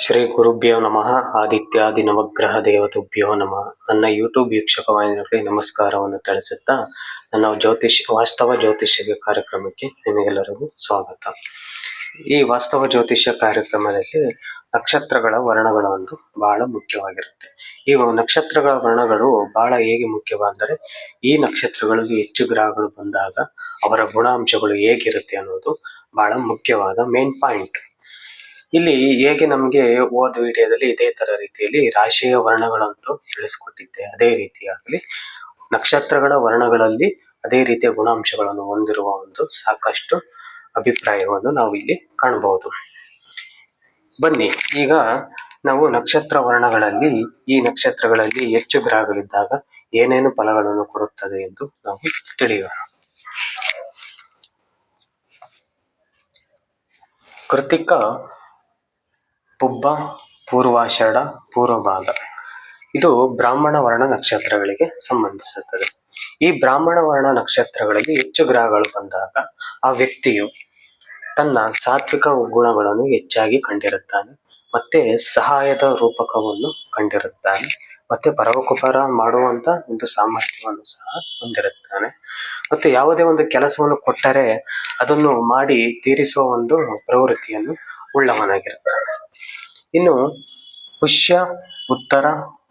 ಶ್ರೀ ಗುರುಭ್ಯೋ ನಮಃ. ಆದಿತ್ಯಾದಿ ನವಗ್ರಹ ದೇವತೆಭ್ಯೋ ನಮಃ. ನನ್ನ ಯೂಟ್ಯೂಬ್ ವೀಕ್ಷಕ ವಾಹಿನಿಗಳಿಗೆ ನಮಸ್ಕಾರವನ್ನು ತಿಳಿಸುತ್ತಾ ನನ್ನ ವಾಸ್ತವ ಜ್ಯೋತಿಷ್ಯ ಕಾರ್ಯಕ್ರಮಕ್ಕೆ ನಿಮಗೆಲ್ಲರಿಗೂ ಸ್ವಾಗತ. ಈ ವಾಸ್ತವ ಜ್ಯೋತಿಷ್ಯ ಕಾರ್ಯಕ್ರಮದಲ್ಲಿ ನಕ್ಷತ್ರಗಳ ವರ್ಣಗಳು ಒಂದು ಬಹಳ ಮುಖ್ಯವಾಗಿರುತ್ತೆ. ಈ ನಕ್ಷತ್ರಗಳ ವರ್ಣಗಳು ಬಹಳ ಹೇಗೆ ಮುಖ್ಯವಾದರೆ, ಈ ನಕ್ಷತ್ರಗಳಲ್ಲಿ ಹೆಚ್ಚು ಗ್ರಹಗಳು ಬಂದಾಗ ಅವರ ಗುಣಾಂಶಗಳು ಹೇಗಿರುತ್ತೆ ಅನ್ನೋದು ಬಹಳ ಮುಖ್ಯವಾದ ಮೇನ್ ಪಾಯಿಂಟ್. ಇಲ್ಲಿ ಹೇಗೆ ನಮಗೆ ಹೋದ ವಿಡಿಯೋದಲ್ಲಿ ಇದೇ ತರ ರೀತಿಯಲ್ಲಿ ರಾಶಿಯ ವರ್ಣಗಳಂತೂ ತಿಳಿಸ್ಕೊಟ್ಟಿದ್ದೆ, ಅದೇ ರೀತಿಯಾಗಲಿ ನಕ್ಷತ್ರಗಳ ವರ್ಣಗಳಲ್ಲಿ ಅದೇ ರೀತಿಯ ಗುಣಾಂಶಗಳನ್ನು ಹೊಂದಿರುವ ಒಂದು ಸಾಕಷ್ಟು ಅಭಿಪ್ರಾಯವನ್ನು ನಾವು ಇಲ್ಲಿ ಕಾಣಬಹುದು. ಬನ್ನಿ, ಈಗ ನಾವು ನಕ್ಷತ್ರ ವರ್ಣಗಳಲ್ಲಿ ಈ ನಕ್ಷತ್ರಗಳಲ್ಲಿ ಹೆಚ್ಚು ಗ್ರಹಗಳಿದ್ದಾಗ ಏನೇನು ಫಲಗಳನ್ನು ಕೊಡುತ್ತದೆ ಎಂದು ನಾವು ತಿಳಿಯೋಣ. ಕೃತಿಕ, ಪುಬ್ಬ, ಪೂರ್ವಾಷಾಢ, ಪೂರ್ವಭಾದ ಇದು ಬ್ರಾಹ್ಮಣ ವರ್ಣ ನಕ್ಷತ್ರಗಳಿಗೆ ಸಂಬಂಧಿಸುತ್ತದೆ. ಈ ಬ್ರಾಹ್ಮಣ ವರ್ಣ ನಕ್ಷತ್ರಗಳಲ್ಲಿ ಹೆಚ್ಚು ಗ್ರಹಗಳು ಬಂದಾಗ ಆ ವ್ಯಕ್ತಿಯು ತನ್ನ ಸಾತ್ವಿಕ ಗುಣಗಳನ್ನು ಹೆಚ್ಚಾಗಿ ಕಂಡಿರುತ್ತಾನೆ, ಮತ್ತೆ ಸಹಾಯದ ರೂಪಕವನ್ನು ಕಂಡಿರುತ್ತಾನೆ, ಮತ್ತೆ ಪರೋಪಕಾರ ಮಾಡುವಂತ ಒಂದು ಸಾಮರ್ಥ್ಯವನ್ನು ಸಹ ಹೊಂದಿರುತ್ತಾನೆ, ಮತ್ತು ಯಾವುದೇ ಒಂದು ಕೆಲಸವನ್ನು ಕೊಟ್ಟರೆ ಅದನ್ನು ಮಾಡಿ ತೀರಿಸುವ ಒಂದು ಪ್ರವೃತ್ತಿಯನ್ನು ಉಳ್ಳವನಾಗಿರುತ್ತಾನೆ. ಇನ್ನು ಪುಷ್ಯ, ಉತ್ತರ,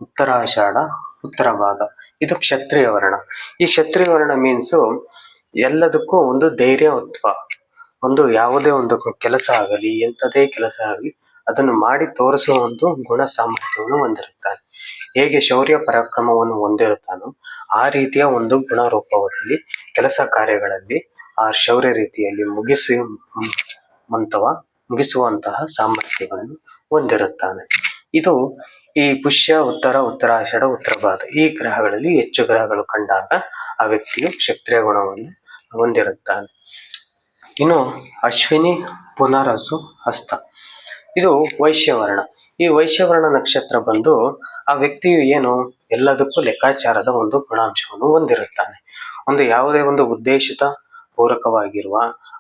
ಉತ್ತರಾಷಾಢ, ಉತ್ತರ ಭಾಗ ಇದು ಕ್ಷತ್ರಿಯ ವರ್ಣ. ಈ ಕ್ಷತ್ರಿಯ ವರ್ಣ ಮೀನ್ಸು ಎಲ್ಲದಕ್ಕೂ ಒಂದು ಧೈರ್ಯತ್ವ, ಒಂದು ಯಾವುದೇ ಒಂದು ಕೆಲಸ ಆಗಲಿ ಎಂಥದೇ ಕೆಲಸ ಆಗಲಿ ಅದನ್ನು ಮಾಡಿ ತೋರಿಸುವ ಒಂದು ಗುಣ ಸಾಮರ್ಥ್ಯವನ್ನು ಹೊಂದಿರುತ್ತಾನೆ. ಹೇಗೆ ಶೌರ್ಯ ಪರಾಕ್ರಮವನ್ನು ಹೊಂದಿರುತ್ತಾನೋ ಆ ರೀತಿಯ ಒಂದು ಗುಣ ರೂಪದಲ್ಲಿ ಕೆಲಸ ಕಾರ್ಯಗಳಲ್ಲಿ ಆ ಶೌರ್ಯ ರೀತಿಯಲ್ಲಿ ಮುಗಿಸುವಂತಹ ಸಾಮರ್ಥ್ಯವನ್ನು ಹೊಂದಿರುತ್ತಾನೆ. ಇದು ಈ ಪುಷ್ಯ, ಉತ್ತರ, ಉತ್ತರಾಷಾಢ, ಉತ್ತರ ಭಾದ ಈ ಗ್ರಹಗಳಲ್ಲಿ ಹೆಚ್ಚು ಗ್ರಹಗಳು ಕಂಡಾಗ ಆ ವ್ಯಕ್ತಿಯು ಕ್ಷತ್ರಿಯ ಗುಣವನ್ನು ಹೊಂದಿರುತ್ತಾನೆ. ಇನ್ನು ಅಶ್ವಿನಿ, ಪುನರಸು, ಹಸ್ತ ಇದು ವೈಶ್ಯವರ್ಣ. ಈ ವೈಶ್ಯವರ್ಣ ನಕ್ಷತ್ರ ಬಂದು ಆ ವ್ಯಕ್ತಿಯು ಏನು ಎಲ್ಲದಕ್ಕೂ ಲೆಕ್ಕಾಚಾರದ ಒಂದು ಗುಣಾಂಶವನ್ನು ಹೊಂದಿರುತ್ತಾನೆ. ಒಂದು ಯಾವುದೇ ಒಂದು ಉದ್ದೇಶಿತ ಪೂರಕವಾಗಿರುವ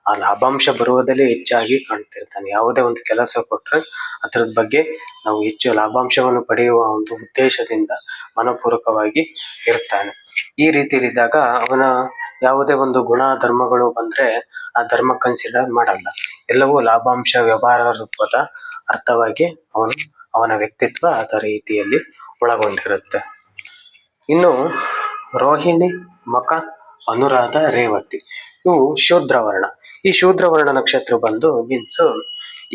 ಆ ಲಾಭಾಂಶ ಬರುವುದಲ್ಲೇ ಹೆಚ್ಚಾಗಿ ಕಾಣ್ತಿರ್ತಾನೆ. ಯಾವುದೇ ಒಂದು ಕೆಲಸ ಕೊಟ್ಟರೆ ಅದರ ಬಗ್ಗೆ ನಾವು ಹೆಚ್ಚು ಲಾಭಾಂಶವನ್ನು ಪಡೆಯುವ ಒಂದು ಉದ್ದೇಶದಿಂದ ಮನಪೂರ್ವಕವಾಗಿ ಇರ್ತಾನೆ. ಈ ರೀತಿಯಲ್ಲಿದ್ದಾಗ ಅವನ ಯಾವುದೇ ಒಂದು ಗುಣ ಧರ್ಮಗಳು ಬಂದ್ರೆ ಆ ಧರ್ಮ ಕನ್ಸಿಡರ್ ಮಾಡಲ್ಲ. ಎಲ್ಲವೂ ಲಾಭಾಂಶ ವ್ಯವಹಾರ ರೂಪದ ಅರ್ಥವಾಗಿ ಅವನ ವ್ಯಕ್ತಿತ್ವ ಅದ ರೀತಿಯಲ್ಲಿ ಒಳಗೊಂಡಿರುತ್ತೆ. ಇನ್ನು ರೋಹಿಣಿ, ಮಕ, ಅನುರಾಧ, ರೇವತಿ ಇವು ಶೂದ್ರವರ್ಣ. ಈ ಶೂದ್ರವರ್ಣ ನಕ್ಷತ್ರ ಬಂದು ಮೀನ್ಸ್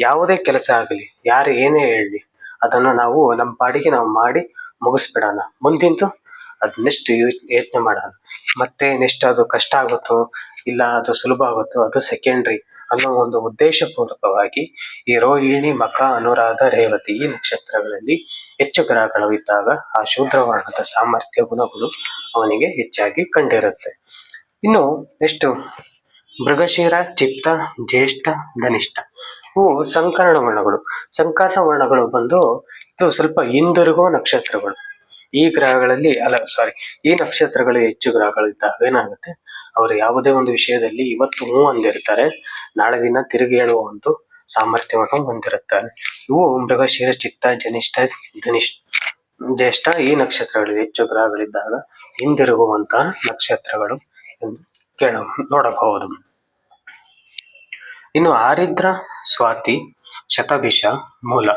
ಯಾವುದೇ ಕೆಲಸ ಆಗಲಿ, ಯಾರು ಏನೇ ಹೇಳಲಿ ಅದನ್ನು ನಾವು ನಮ್ಮ ಪಾಡಿಗೆ ನಾವು ಮಾಡಿ ಮುಗಿಸ್ಬಿಡೋಣ, ಮುಂದಿಂದು ಅದು ನೆಕ್ಸ್ಟ್ ಯೋಚನೆ ಮಾಡೋಣ, ಮತ್ತೆ ನೆಕ್ಸ್ಟ್ ಅದು ಕಷ್ಟ ಆಗುತ್ತೋ ಇಲ್ಲ ಅದು ಸುಲಭ ಆಗುತ್ತೋ ಅದು ಸೆಕೆಂಡ್ರಿ ಅನ್ನೋ ಒಂದು ಉದ್ದೇಶ ಪೂರ್ವಕವಾಗಿ ಈ ರೋಹಿಣಿ, ಮಕ, ಅನುರಾಧ, ರೇವತಿ ಈ ನಕ್ಷತ್ರಗಳಲ್ಲಿ ಹೆಚ್ಚು ಗ್ರಹಗಳು ಇದ್ದಾಗ ಆ ಶೂದ್ರವರ್ಣದ ಸಾಮರ್ಥ್ಯ ಗುಣಗಳು ಅವನಿಗೆ ಹೆಚ್ಚಾಗಿ ಕಂಡಿರುತ್ತೆ. ಇನ್ನು ನೆಕ್ಸ್ಟ್ ಮೃಗಶಿರ, ಚಿತ್ತ, ಜ್ಯೇಷ್ಠ, ಧನಿಷ್ಠ ಇವು ಸಂಕರ್ಣ ವರ್ಣಗಳು. ಸಂಕರ್ಣ ವರ್ಣಗಳು ಬಂದು ಇದು ಸ್ವಲ್ಪ ಹಿಂದಿರುಗುವ ನಕ್ಷತ್ರಗಳು. ಈ ಗ್ರಹಗಳಲ್ಲಿ ಈ ನಕ್ಷತ್ರಗಳು ಹೆಚ್ಚು ಗ್ರಹಗಳು ಇದ್ದಾಗ ಏನಾಗುತ್ತೆ, ಅವರು ಯಾವುದೇ ಒಂದು ವಿಷಯದಲ್ಲಿ ಇವತ್ತು ಅಂದಿರ್ತಾರೆ, ನಾಳೆ ದಿನ ತಿರುಗಿ ಹೇಳುವ ಒಂದು ಸಾಮರ್ಥ್ಯವನ್ನು ಹೊಂದಿರುತ್ತಾರೆ. ಇವು ಮೃಗಶಿರ, ಚಿತ್ತ, ಜ್ಯೇಷ್ಠ ಈ ನಕ್ಷತ್ರಗಳು ಹೆಚ್ಚು ಗ್ರಹಗಳಿದ್ದಾಗ ಹಿಂದಿರುಗುವಂತಹ ನಕ್ಷತ್ರಗಳು ಎಂದು ನೋಡಬಹುದು. ಇನ್ನು ಆರಿದ್ರ, ಸ್ವಾತಿ, ಶತಭಿಷ, ಮೂಲ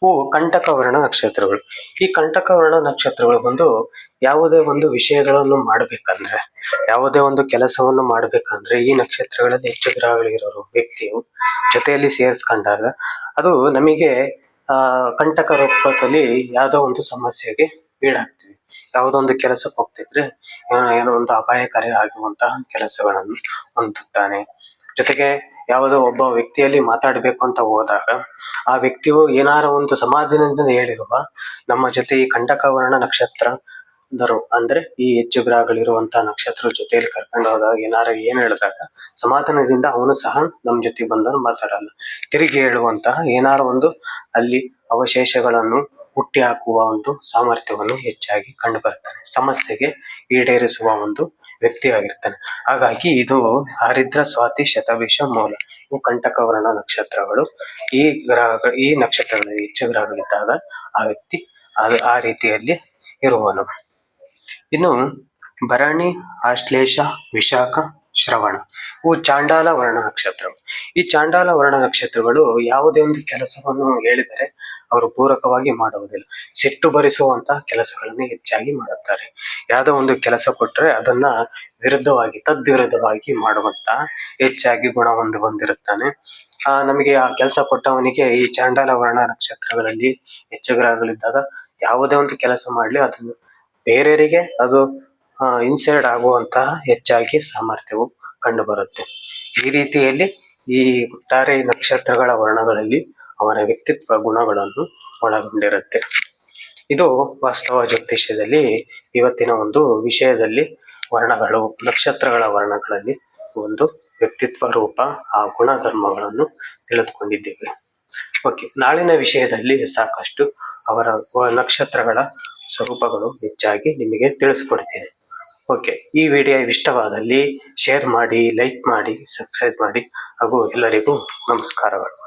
ಇವು ಕಂಟಕ ವರ್ಣ ನಕ್ಷತ್ರಗಳು. ಈ ಕಂಟಕ ವರ್ಣ ನಕ್ಷತ್ರಗಳು ಬಂದು ಯಾವುದೇ ಒಂದು ವಿಷಯಗಳನ್ನು ಮಾಡಬೇಕಂದ್ರೆ, ಯಾವುದೇ ಒಂದು ಕೆಲಸವನ್ನು ಮಾಡಬೇಕಂದ್ರೆ ಈ ನಕ್ಷತ್ರಗಳಲ್ಲಿ ಹೆಚ್ಚು ಗ್ರಹಗಳಿರೋರು ವ್ಯಕ್ತಿಯು ಜೊತೆಯಲ್ಲಿ ಸೇರಿಸ್ಕೊಂಡಾಗ ಅದು ನಮಗೆ ಕಂಟಕ ರೂಪದಲ್ಲಿ ಯಾವುದೋ ಒಂದು ಸಮಸ್ಯೆಗೆ ಈಡಾಗ್ತೀವಿ. ಯಾವುದೋ ಒಂದು ಕೆಲಸಕ್ಕೆ ಹೋಗ್ತಿದ್ರೆ ಏನೋ ಒಂದು ಅಪಾಯಕಾರಿ ಆಗುವಂತಹ ಕೆಲಸಗಳನ್ನು ಹೊಂದುತ್ತಾನೆ. ಜೊತೆಗೆ ಯಾವುದೋ ಒಬ್ಬ ವ್ಯಕ್ತಿಯಲ್ಲಿ ಮಾತಾಡಬೇಕು ಅಂತ ಹೋದಾಗ ಆ ವ್ಯಕ್ತಿಯು ಏನಾರ ಒಂದು ಸಮಾಧಾನದಿಂದ ಹೇಳಿರುವ ನಮ್ಮ ಜೊತೆ ಈ ಕಂಟಕ ವರ್ಣ ನಕ್ಷತ್ರದರು ಅಂದ್ರೆ ಈ ಹೆಚ್ಚು ಗ್ರಹಗಳಿರುವಂತಹ ನಕ್ಷತ್ರ ಜೊತೆಯಲ್ಲಿ ಕರ್ಕೊಂಡು ಹೋದಾಗ ಏನ್ ಹೇಳಿದಾಗ ಸಮಾಧಾನದಿಂದ ಅವನು ಸಹ ನಮ್ಮ ಜೊತೆ ಬಂದನು ಮಾತಾಡಲ್ಲ, ತಿರುಗಿ ಹೇಳುವಂತಹ ಏನಾರ ಒಂದು ಅಲ್ಲಿ ಅವಶೇಷಗಳನ್ನು ಹುಟ್ಟಿ ಹಾಕುವ ಒಂದು ಸಾಮರ್ಥ್ಯವನ್ನು ಹೆಚ್ಚಾಗಿ ಕಂಡು ಬರ್ತಾನೆ. ಸಮಸ್ಯೆಗೆ ಈಡೇರಿಸುವ ಒಂದು ವ್ಯಕ್ತಿಯಾಗಿರ್ತಾನೆ. ಹಾಗಾಗಿ ಇದು ಆರಿದ್ರ, ಸ್ವಾತಿ, ಶತಭಿಷ, ಮೂಲ ಇವು ಕಂಟಕವರ್ಣ ನಕ್ಷತ್ರಗಳು. ಈ ನಕ್ಷತ್ರಗಳಲ್ಲಿ ಹೆಚ್ಚು ಗ್ರಹಗಳಿದ್ದಾಗ ಆ ವ್ಯಕ್ತಿ ಆ ರೀತಿಯಲ್ಲಿ ಇರುವನು. ಇನ್ನು ಭರಣಿ, ಆಶ್ಲೇಷ, ವಿಶಾಖ, ಶ್ರವಣ ಇವು ಚಾಂಡಾಲ ವರ್ಣ ನಕ್ಷತ್ರಗಳು. ಈ ಚಾಂಡಾಲ ವರ್ಣ ನಕ್ಷತ್ರಗಳು ಯಾವುದೇ ಒಂದು ಕೆಲಸವನ್ನು ಹೇಳಿದರೆ ಅವರು ಪೂರಕವಾಗಿ ಮಾಡುವುದಿಲ್ಲ. ಸಿಟ್ಟು ಭರಿಸುವಂತಹ ಕೆಲಸಗಳನ್ನು ಹೆಚ್ಚಾಗಿ ಮಾಡುತ್ತಾರೆ. ಯಾವುದೋ ಒಂದು ಕೆಲಸ ಕೊಟ್ಟರೆ ಅದನ್ನ ತದ್ವಿರುದ್ಧವಾಗಿ ಮಾಡುವಂತಹ ಹೆಚ್ಚಾಗಿ ಗುಣ ಹೊಂದಿರುತ್ತಾನೆ. ನಮಗೆ ಆ ಕೆಲಸ ಕೊಟ್ಟವನಿಗೆ ಈ ಚಾಂಡಾಲ ವರ್ಣ ನಕ್ಷತ್ರಗಳಲ್ಲಿ ಹೆಚ್ಚು ಗ್ರಹಗಳಿದ್ದಾಗ ಯಾವುದೇ ಒಂದು ಕೆಲಸ ಮಾಡಲಿ ಅದನ್ನು ಬೇರೆಯವರಿಗೆ ಅದು ಇನ್ಸೈಡ್ ಆಗುವಂತಹ ಹೆಚ್ಚಾಗಿ ಸಾಮರ್ಥ್ಯವು ಕಂಡು ಬರುತ್ತೆ. ಈ ರೀತಿಯಲ್ಲಿ ಈ ಒಟ್ಟಾರೆ ನಕ್ಷತ್ರಗಳ ವರ್ಣಗಳಲ್ಲಿ ಅವನ ವ್ಯಕ್ತಿತ್ವ ಗುಣಗಳನ್ನು ಒಳಗೊಂಡಿರುತ್ತೆ. ಇದು ವಾಸ್ತವ ಜ್ಯೋತಿಷ್ಯದಲ್ಲಿ ಇವತ್ತಿನ ಒಂದು ವಿಷಯದಲ್ಲಿ ವರ್ಣಗಳು, ನಕ್ಷತ್ರಗಳ ವರ್ಣಗಳಲ್ಲಿ ಒಂದು ವ್ಯಕ್ತಿತ್ವ ರೂಪ, ಆ ಗುಣಧರ್ಮಗಳನ್ನು ತಿಳಿದುಕೊಂಡಿದ್ದೇವೆ. ಓಕೆ, ನಾಳಿನ ವಿಷಯದಲ್ಲಿ ಸಾಕಷ್ಟು ಅವರ ನಕ್ಷತ್ರಗಳ ಸ್ವರೂಪಗಳು ಹೆಚ್ಚಾಗಿ ನಿಮಗೆ ತಿಳಿಸ್ಕೊಡ್ತೀನಿ. ಓಕೆ, ಈ ವಿಡಿಯೋ ಇಷ್ಟವಾದಲ್ಲಿ ಶೇರ್ ಮಾಡಿ, ಲೈಕ್ ಮಾಡಿ, ಸಬ್ಸ್ಕ್ರೈಬ್ ಮಾಡಿ ಹಾಗೂ ಎಲ್ಲರಿಗೂ ನಮಸ್ಕಾರಗಳು.